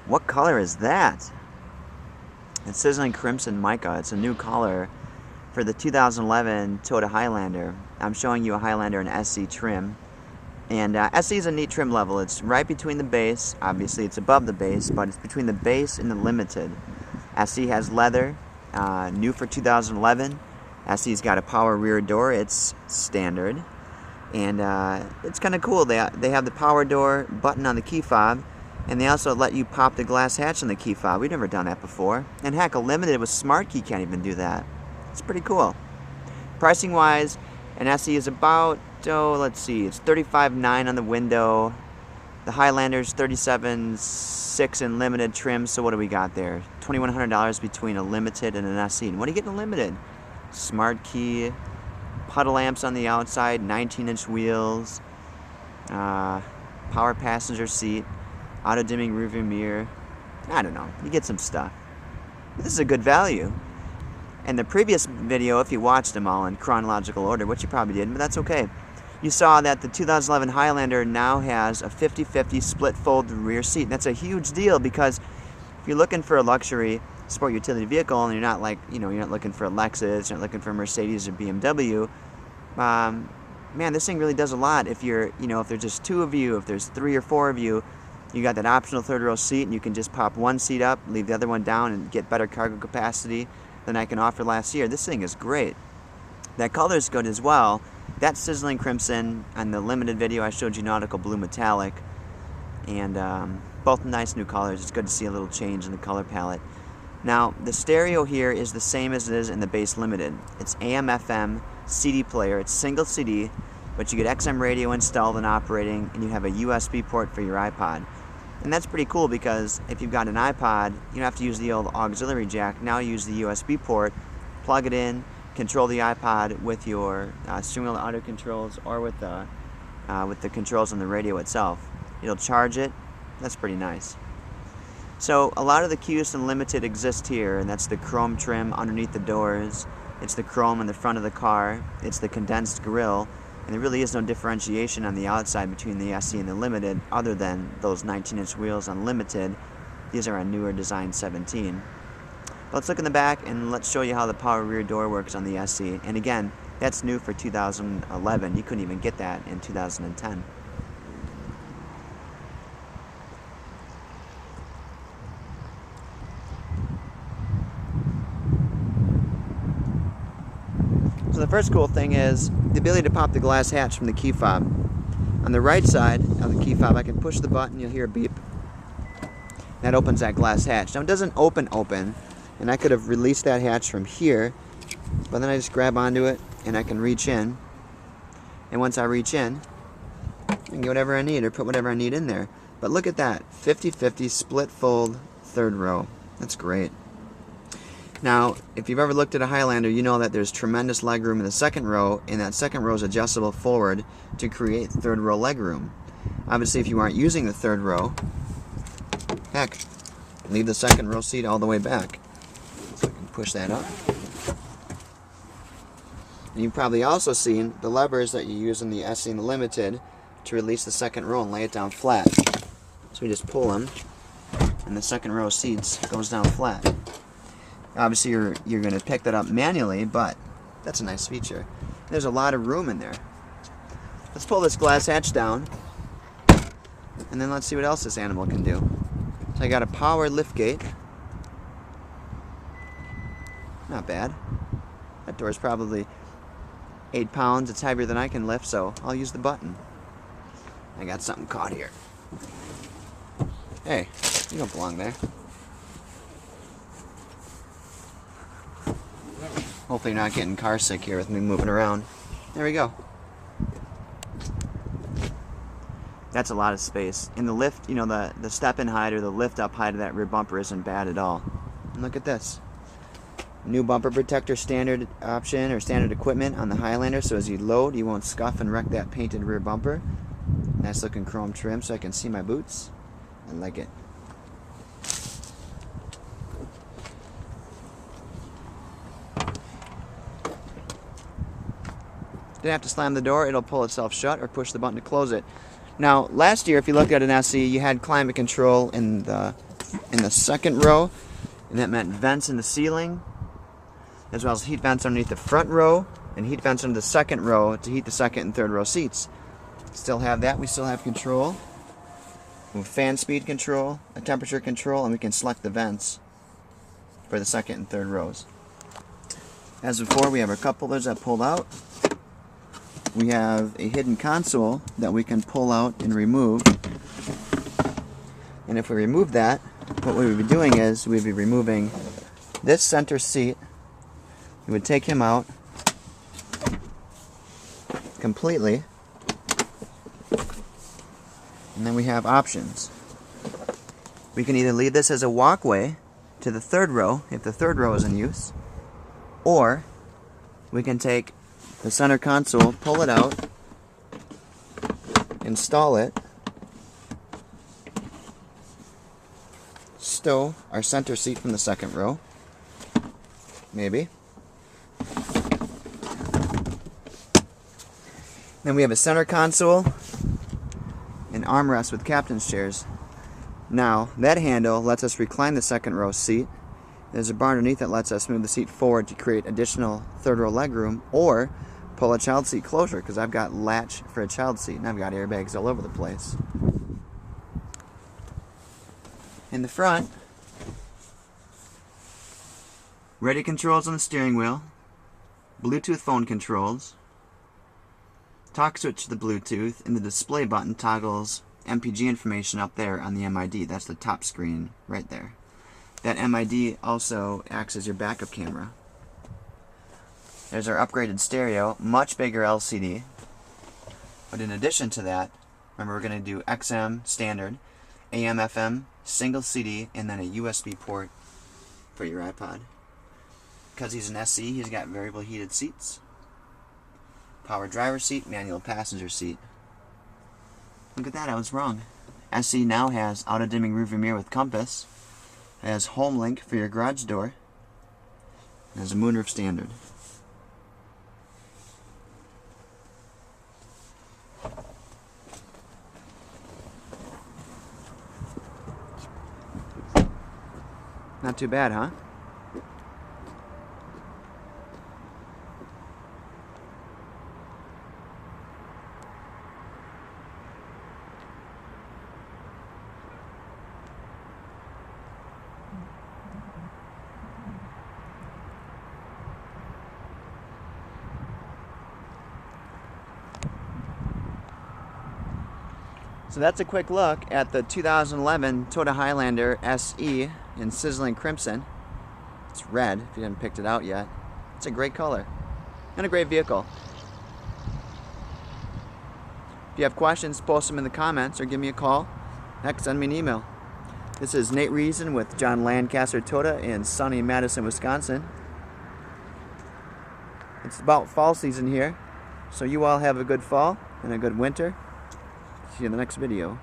What color is that? It's Sizzling Crimson Mica. It's a new color for the 2011 Toyota Highlander. I'm showing you a Highlander in SE trim. And SE is a neat trim level. It's right between the base. Obviously, it's above the base, but it's between the base and the Limited. SE has leather, new for 2011. SE's got a power rear door. It's standard. And it's kind of cool. They have the power door button on the key fob, and they also let you pop the glass hatch on the key fob. We've never done that before. And heck, a Limited with Smart Key can't even do that. It's pretty cool. Pricing wise, an SE is about, let's see, it's $35,900 on the window. The Highlander's $37,600 in Limited trim, so what do we got there? $2,100 between a Limited and an SE. And what do you get in a Limited? Smart Key, puddle lamps on the outside, 19-inch wheels, power passenger seat, auto-dimming rearview mirror. I don't know. You get some stuff. This is a good value. And the previous video, if you watched them all in chronological order, which you probably didn't, but that's okay, you saw that the 2011 Highlander now has a 50-50 split fold rear seat. And that's a huge deal because if you're looking for a luxury sport utility vehicle and you're not like, you're not looking for a Lexus, you're not looking for a Mercedes or BMW, man, this thing really does a lot. If you're, if there's just two of you, if there's 3 or 4 of you, you got that optional third row seat and you can just pop one seat up, leave the other one down and get better cargo capacity than I can offer last year. This thing is great. That color is good as well. That's Sizzling Crimson. On the Limited video I showed you Nautical Blue Metallic. And both nice new colors. It's good to see a little change in the color palette. Now, the stereo here is the same as it is in the base Limited. It's AM, FM, CD player. It's single CD, but you get XM radio installed and operating, and you have a USB port for your iPod. And that's pretty cool because if you've got an iPod, you don't have to use the old auxiliary jack. Now you use the USB port, plug it in, control the iPod with your steering wheel auto controls or with the controls on the radio itself. It'll charge it. That's pretty nice. So a lot of the Custom and Limited exist here, and that's the chrome trim underneath the doors. It's the chrome in the front of the car. It's the condensed grille. And there really is no differentiation on the outside between the SE and the Limited other than those 19-inch wheels on Limited. These are on newer design 17. But let's look in the back and let's show you how the power rear door works on the SE. And again, that's new for 2011. You couldn't even get that in 2010. So the first cool thing is the ability to pop the glass hatch from the key fob. On the right side of the key fob, I can push the button, you'll hear a beep. That opens that glass hatch. Now it doesn't open, and I could have released that hatch from here, but then I just grab onto it and I can reach in. And once I reach in, I can get whatever I need or put whatever I need in there. But look at that, 50-50 split fold third row. That's great. Now, if you've ever looked at a Highlander, you know that there's tremendous legroom in the second row, and that second row is adjustable forward to create third row legroom. Obviously, if you aren't using the third row, heck, leave the second row seat all the way back. So I can push that up. And you've probably also seen the levers that you use in the SE and the Limited to release the second row and lay it down flat. So we just pull them, and the second row seats goes down flat. Obviously, you're going to pick that up manually, but that's a nice feature. There's a lot of room in there. Let's pull this glass hatch down, and then let's see what else this animal can do. So I got a power lift gate. Not bad. That door's probably 8 pounds. It's heavier than I can lift, so I'll use the button. I got something caught here. Hey, you don't belong there. Hopefully you're not getting car sick here with me moving around. There we go. That's a lot of space. In the lift, the step-in height or the lift-up height of that rear bumper isn't bad at all. And look at this. New bumper protector standard option or standard equipment on the Highlander, so as you load, you won't scuff and wreck that painted rear bumper. Nice looking chrome trim so I can see my boots. I like it. Didn't have to slam the door, it'll pull itself shut or push the button to close it. Now, last year, if you looked at an SE, you had climate control in the in the second row, and that meant vents in the ceiling, as well as heat vents underneath the front row, and heat vents under the second row to heat the second and third row seats. Still have that. We still have control. We have fan speed control, a temperature control, and we can select the vents for the second and third rows. As before, we have our cup holders that pull out. We have a hidden console that we can pull out and remove. And if we remove that, what we would be doing is we'd be removing this center seat. We would take him out completely. And then we have options. We can either leave this as a walkway to the third row, if the third row is in use, or we can take the center console, pull it out, install it, stow our center seat from the second row, maybe. Then we have a center console, an armrest with captain's chairs. Now, that handle lets us recline the second row seat. There's a bar underneath that lets us move the seat forward to create additional third row legroom, or pull a child seat closure, because I've got latch for a child seat and I've got airbags all over the place. In the front, radio controls on the steering wheel, Bluetooth phone controls, talk switch to the Bluetooth, and the display button toggles MPG information up there on the MID. That's the top screen right there. That MID also acts as your backup camera. There's our upgraded stereo, much bigger LCD. But in addition to that, remember we're going to do XM standard, AM, FM, single CD, and then a USB port for your iPod. Because he's an SE, he's got variable heated seats. Power driver seat, manual passenger seat. Look at that, I was wrong. SE now has auto-dimming rearview mirror with compass. It has home link for your garage door. It has a moonroof standard. Not too bad, huh? So that's a quick look at the 2011 Toyota Highlander SE in Sizzling Crimson. It's red, if you haven't picked it out yet. It's a great color and a great vehicle. If you have questions, post them in the comments or give me a call. Heck, send me an email. This is Nate Riesen with Jon Lancaster Toyota in sunny Madison, Wisconsin. It's about fall season here, so you all have a good fall and a good winter. See you in the next video.